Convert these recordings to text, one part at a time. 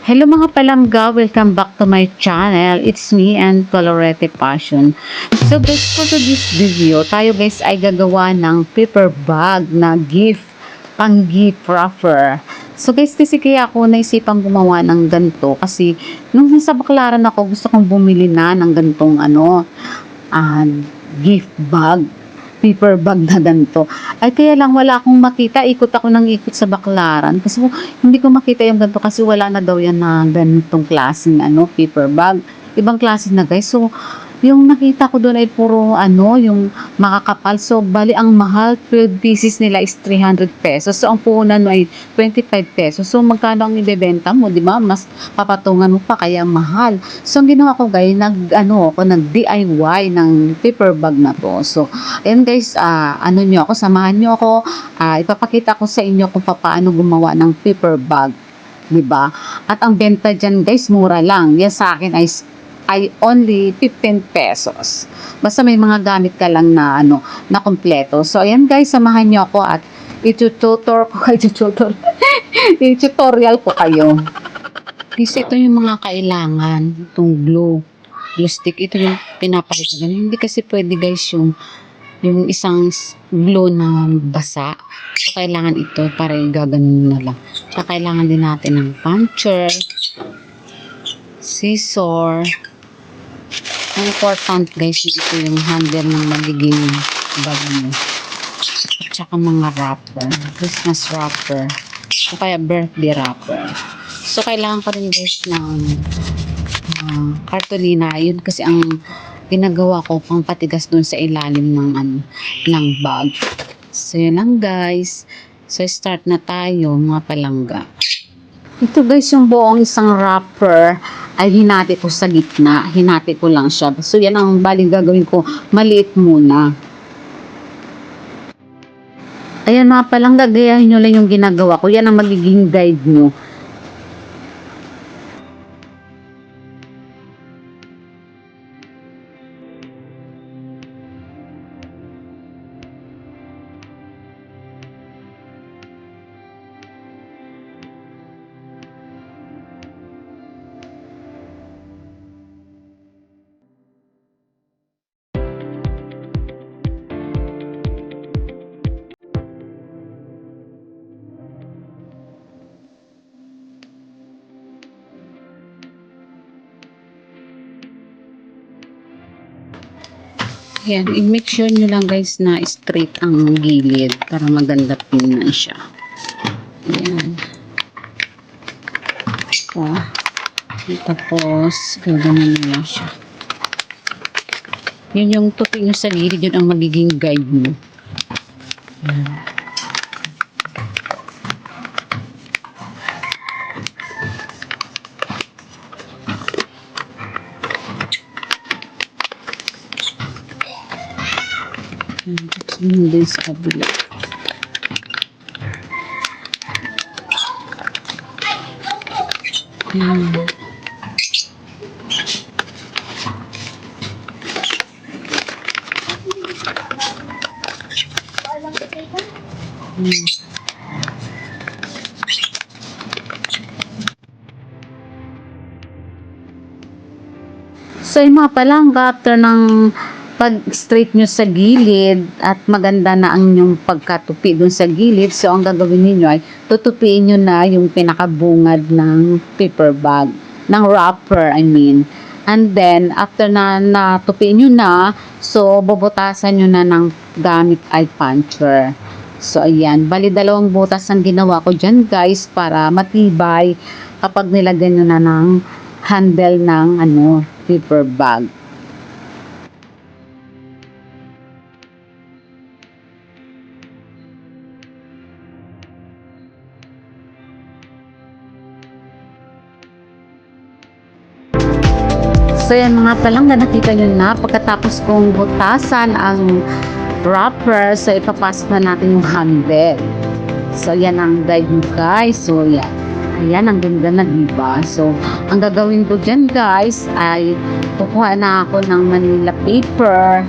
Hello mga palangga, welcome back to my channel. It's me and Colorete Passion. So guys, for this video, tayo guys ay gagawa ng paper bag na gift, pang gift wrapper. So guys, kasi kaya ako naisipang gumawa ng ganito kasi nung nasa Baklaran ako, gusto kong bumili na ng gantong gift bag, paper bag na ganito. Ay kaya lang wala akong makita, ikot ako ng ikot sa Baklaran kasi hindi ko makita yung ganito kasi wala na daw yan na ganitong klaseng paper bag. Ibang klase na guys. So yung nakita ko doon ay puro yung makakapal. So bali ang mahal, 12 pieces nila is 300 pesos. So ang puhunan mo ay 25 pesos. So magkano ang ibebenta mo, di ba? Mas papatungan mo pa kaya mahal. So ang ginawa ko guys, nag DIY ng paper bag na to. So ayan guys, samahan niyo ako, ipapakita ko sa inyo kung paano gumawa ng paper bag, 'di ba? At ang benta diyan guys, mura lang. Yan sa akin ay only 15 pesos. Basta may mga gamit ka lang na na kumpleto. So ayan guys, samahan niyo ako at i-tutorial ko kayo. Kasi ito yung mga kailangan, itong glue stick, ito yung pinapakita. Hindi kasi pwede guys yung isang glue na basa. So, kailangan ito para gaganon na lang. So, kailangan din natin ng puncher, scissor. Ang important guys, ito yung handle ng magiging bag mo. At saka mga wrapper, Christmas wrapper, o kaya birthday wrapper. So, kailangan ko rin guys ng cartolina. Yun kasi ang ginagawa ko pang patigas dun sa ilalim ng bag. So, yun lang guys. So, start na tayo mga palangga. Ito guys, yung buong isang wrapper ay hinati ko sa gitna. Hinati ko lang siya. So, yan ang baling gagawin ko. Maliit muna. Ayan mga palangga, gayahin nyo lang yung ginagawa ko. Yan ang magiging guide nyo. Yan, i-make sure nyo lang guys na straight ang gilid para maganda pinan siya. Yan. So, tapos, gaganon nyo lang siya. Yun yung tupi nyo sa gilid, yun ang magiging guide mo. Yan. Yun din sa kabila. So yung mga palangga, after ng pag-straight nyo sa gilid at maganda na ang yung pagkatupi dun sa gilid, so ang gagawin niyo ay tutupiin nyo na yung pinakabungad ng paper bag, ng wrapper I mean. And then after na natupiin nyo na, so bubutasan nyo na ng gamit ay puncher. So ayan, bali dalawang butas ang ginawa ko dyan guys para matibay kapag nilagyan nyo na ng handle ng paper bag. So yan mga palangga, nakita nyo na pagkatapos kong butasan ang wrapper, so ipapasok na natin yung handle. So yan ang guide mo guys. So yan, ayan ang ganda na diba. So ang gagawin ko dyan guys ay kukuha na ako ng Manila paper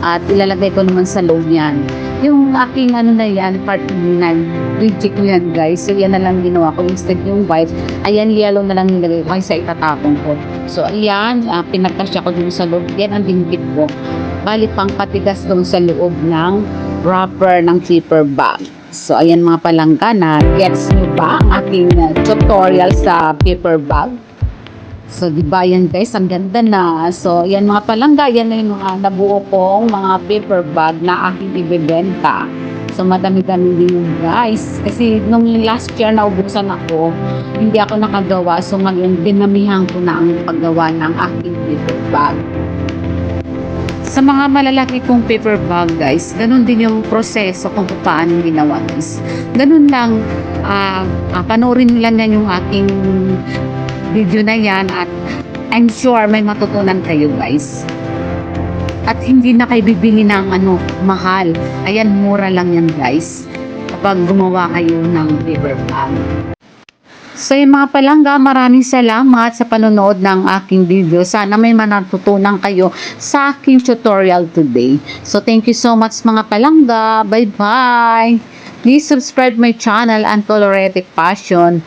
at ilalagay ko naman sa loob yan yung aking na yan, part 9 reject ko yan guys. So yan na lang ginawa ko. Instead yung white, ayan yellow na lang nilagay ko kaysa itatapon ko. So ayan, pinagkasya ko dun sa loob. Yan ang dinggit ko. Bali pang patigas dun sa loob ng wrapper ng zipper bag. So ayan mga palangga na gets nyo ba ang aking tutorial sa paper bag? So, di ba yan guys, ang ganda na. So, yan mga palangga, yan na yung mga nabuo kong mga paper bag na aking ibebenta. So, madami-dami din yun guys. Kasi nung last year naubusan ako, hindi ako nakagawa. So, ngayon dinamihan ko na ang paggawa ng aking paper bag. Sa mga malalaki kong paper bag guys, ganun din yung proseso kung paano ginawa guys. Ganun lang, panoorin lang yan yung aking video na yan at I'm sure may matutunan kayo guys. At hindi na kayo bibili ng mahal. Ayan, mura lang yan guys. Kapag gumawa kayo ng paper bag. So yung mga palangga, maraming salamat sa panonood ng aking video. Sana may manatutunan kayo sa aking tutorial today. So thank you so much mga palangga. Bye bye. Please subscribe my channel, Untolerable Passion.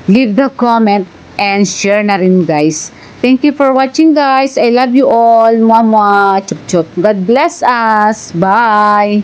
Leave the comment and share na rin guys. Thank you for watching guys. I love you all. Mwah mwah. Chup chup. God bless us. Bye.